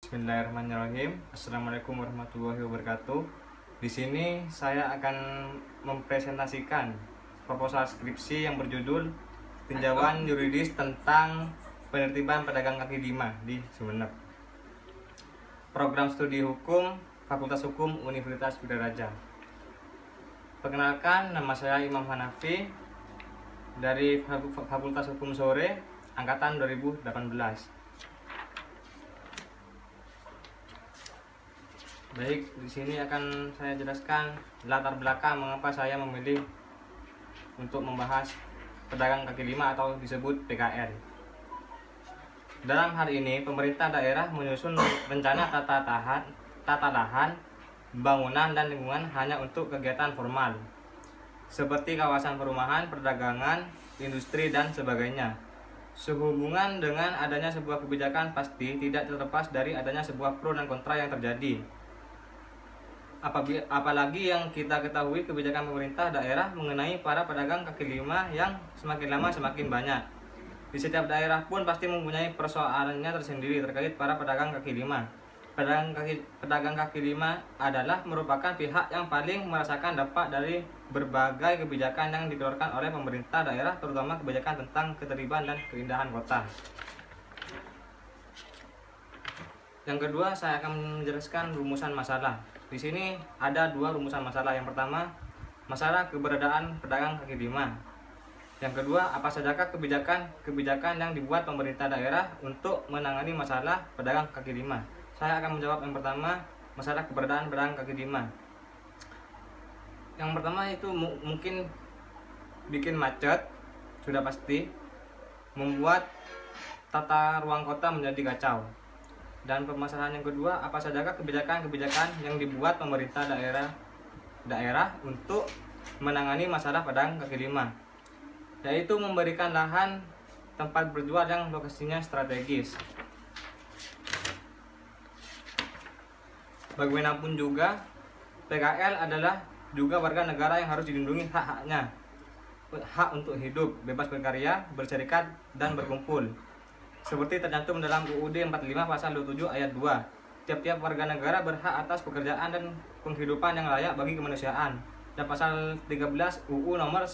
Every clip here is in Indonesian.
Bismillahirrahmanirrahim. Assalamualaikum warahmatullahi wabarakatuh. Di sini saya akan mempresentasikan proposal skripsi yang berjudul Tinjauan Yuridis tentang Penertiban Pedagang Kaki Lima di Sumeneb. Program Studi Hukum Fakultas Hukum Universitas Widaraja. Perkenalkan, nama saya Imam Hanafi dari Fakultas Hukum Sore angkatan 2018. Baik, di sini akan saya jelaskan latar belakang mengapa saya memilih untuk membahas pedagang kaki lima atau disebut PKL. Dalam hal ini, pemerintah daerah menyusun rencana tata lahan, bangunan dan lingkungan hanya untuk kegiatan formal, seperti kawasan perumahan, perdagangan, industri dan sebagainya. Sehubungan dengan adanya sebuah kebijakan pasti tidak terlepas dari adanya sebuah pro dan kontra yang terjadi. Apalagi yang kita ketahui kebijakan pemerintah daerah mengenai para pedagang kaki lima yang semakin lama semakin banyak. Di setiap daerah pun pasti mempunyai persoalannya tersendiri terkait para pedagang kaki lima. Pedagang kaki lima adalah merupakan pihak yang paling merasakan dampak dari berbagai kebijakan yang dikeluarkan oleh pemerintah daerah, terutama kebijakan tentang ketertiban dan keindahan kota. Yang kedua, saya akan menjelaskan rumusan masalah. Di sini ada dua rumusan masalah. Yang pertama, masalah keberadaan pedagang kaki lima. Yang kedua, apa sajakah kebijakan yang dibuat pemerintah daerah untuk menangani masalah pedagang kaki lima. Saya akan menjawab yang pertama, masalah keberadaan pedagang kaki lima. Yang pertama itu mungkin bikin macet, sudah pasti, membuat tata ruang kota menjadi kacau. Dan permasalahan yang kedua, apa sajakah kebijakan yang dibuat pemerintah daerah untuk menangani masalah pedagang kaki lima, yaitu memberikan lahan tempat berjual yang lokasinya strategis. Bagaimanapun juga, PKL adalah juga warga negara yang harus dilindungi hak-haknya, hak untuk hidup, bebas berkarya, berserikat, dan berkumpul. Seperti tercantum dalam UUD 45 pasal 27 ayat 2. Tiap-tiap warga negara berhak atas pekerjaan dan penghidupan yang layak bagi kemanusiaan. Dan pasal 13 UU nomor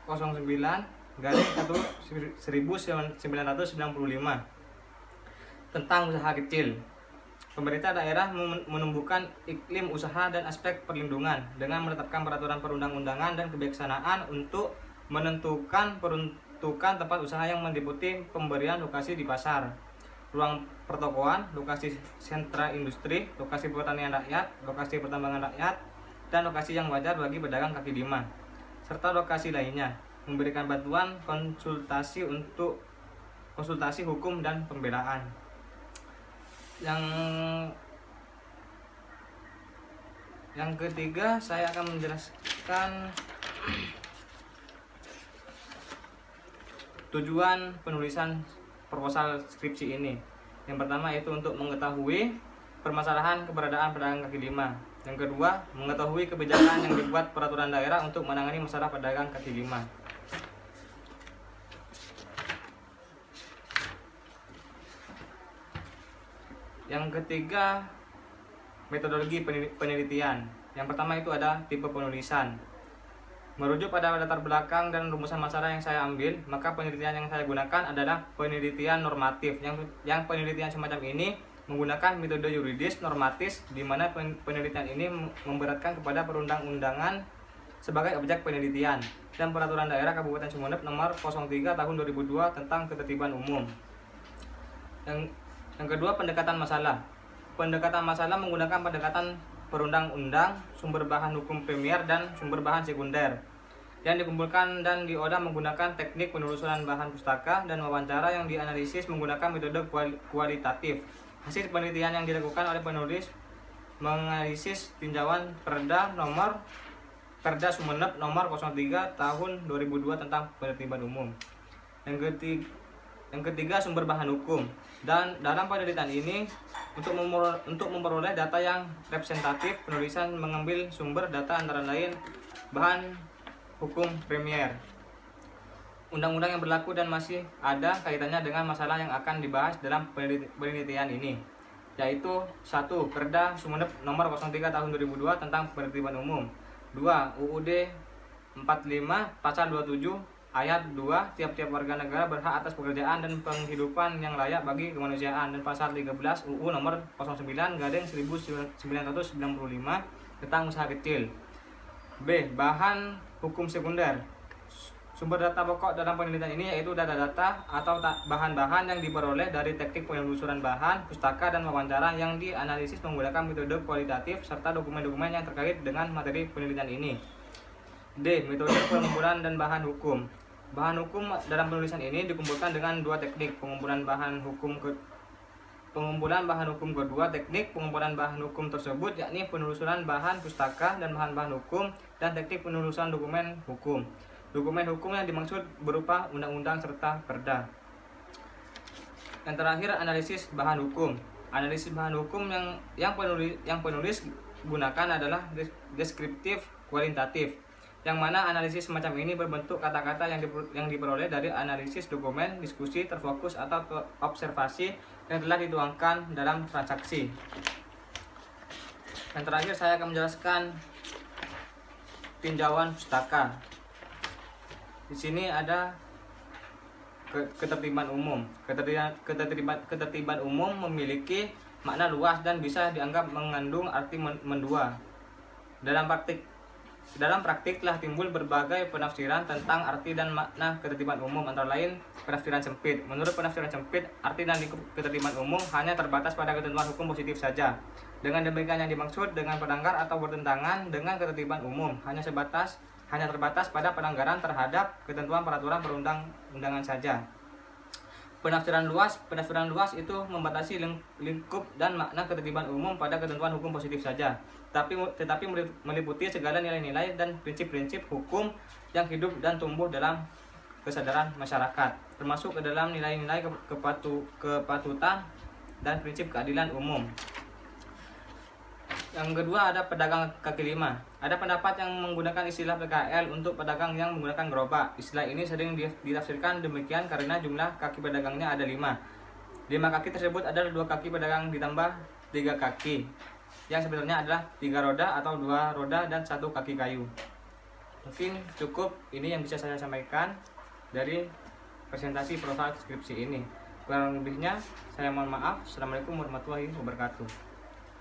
09/1995 tentang usaha kecil. Pemerintah daerah menumbuhkan iklim usaha dan aspek perlindungan dengan menetapkan peraturan perundang-undangan dan kebijaksanaan untuk menentukan peruntukan tempat usaha yang meliputi pemberian lokasi di pasar, ruang pertokoan, lokasi sentra industri, lokasi pertanian rakyat, lokasi pertambangan rakyat, dan lokasi yang wajar bagi pedagang kaki lima, serta lokasi lainnya. Memberikan bantuan konsultasi hukum dan pembelaan. Yang ketiga, saya akan menjelaskan tujuan penulisan proposal skripsi ini. Yang pertama yaitu untuk mengetahui permasalahan keberadaan pedagang kaki lima. Yang kedua, mengetahui kebijakan yang dibuat peraturan daerah untuk menangani masalah pedagang kaki lima. Yang ketiga, metodologi penelitian. Yang pertama itu ada tipe penulisan. Merujuk pada latar belakang dan rumusan masalah yang saya ambil, maka penelitian yang saya gunakan adalah penelitian normatif. Yang penelitian semacam ini menggunakan metode yuridis normatif, di mana penelitian ini memberatkan kepada perundang-undangan sebagai objek penelitian dan peraturan daerah Kabupaten Sumeneb nomor 03 tahun 2002 tentang ketertiban umum. Yang kedua, pendekatan masalah. Pendekatan masalah menggunakan pendekatan perundang-undang, sumber bahan hukum primer dan sumber bahan sekunder yang dikumpulkan dan diolah menggunakan teknik penelusuran bahan pustaka dan wawancara yang dianalisis menggunakan metode kualitatif. Hasil penelitian yang dilakukan oleh penulis menganalisis tinjauan Perda Sumeneb nomor 03 tahun 2002 tentang penertiban umum. Yang ketiga, sumber bahan hukum. Dan dalam penelitian ini, untuk memperoleh data yang representatif, penulisan mengambil sumber data antara lain bahan hukum primer, undang-undang yang berlaku dan masih ada kaitannya dengan masalah yang akan dibahas dalam penelitian ini. yaitu 1. Perda Sumeneb nomor 03 tahun 2002 tentang penertiban umum. 2. UUD 45 pasal 27 ayat 2, tiap-tiap warga negara berhak atas pekerjaan dan penghidupan yang layak bagi kemanusiaan, dan pasal 13 UU nomor 09/1995 tentang usaha kecil. B. Bahan hukum sekunder. Sumber data pokok dalam penelitian ini yaitu data-data atau bahan-bahan yang diperoleh dari teknik penelusuran bahan, pustaka, dan wawancara yang dianalisis menggunakan metode kualitatif serta dokumen-dokumen yang terkait dengan materi penelitian ini. D. Metode pengumpulan dan bahan hukum. Bahan hukum dalam penulisan ini dikumpulkan dengan dua teknik pengumpulan bahan hukum kedua. Teknik pengumpulan bahan hukum tersebut yakni penelusuran bahan pustaka dan bahan-bahan hukum, dan teknik penelusuran dokumen hukum. Dokumen hukum yang dimaksud berupa undang-undang serta perda. Yang terakhir, analisis bahan hukum. Analisis bahan hukum yang penulis gunakan adalah deskriptif kualitatif, yang mana analisis semacam ini berbentuk kata-kata yang diperoleh dari analisis dokumen, diskusi, terfokus, atau observasi yang telah dituangkan dalam transaksi. Yang terakhir, saya akan menjelaskan tinjauan pustaka. Di sini ada ketertiban umum. Ketertiban umum memiliki makna luas dan bisa dianggap mengandung arti mendua. Dalam praktik telah timbul berbagai penafsiran tentang arti dan makna ketertiban umum, antara lain penafsiran sempit. Menurut penafsiran sempit, arti dan lingkup ketertiban umum hanya terbatas pada ketentuan hukum positif saja. Dengan demikian, yang dimaksud dengan pelanggar atau bertentangan dengan ketertiban umum hanya terbatas pada pelanggaran terhadap ketentuan peraturan perundang-undangan saja. Penafsiran luas itu membatasi lingkup dan makna ketertiban umum pada ketentuan hukum positif saja, tetapi meliputi segala nilai-nilai dan prinsip-prinsip hukum yang hidup dan tumbuh dalam kesadaran masyarakat, termasuk ke dalam nilai-nilai kepatutan dan prinsip keadilan umum. Yang kedua ada pedagang kaki lima. Ada pendapat yang menggunakan istilah PKL untuk pedagang yang menggunakan gerobak. Istilah ini sering ditafsirkan demikian karena jumlah kaki pedagangnya ada 5. 5 kaki tersebut adalah 2 kaki pedagang ditambah 3 kaki, yang sebenarnya adalah 3 roda atau 2 roda dan 1 kaki kayu. Mungkin cukup ini yang bisa saya sampaikan dari presentasi profil skripsi ini. Kurang lebihnya saya mohon maaf. Assalamualaikum warahmatullahi wabarakatuh.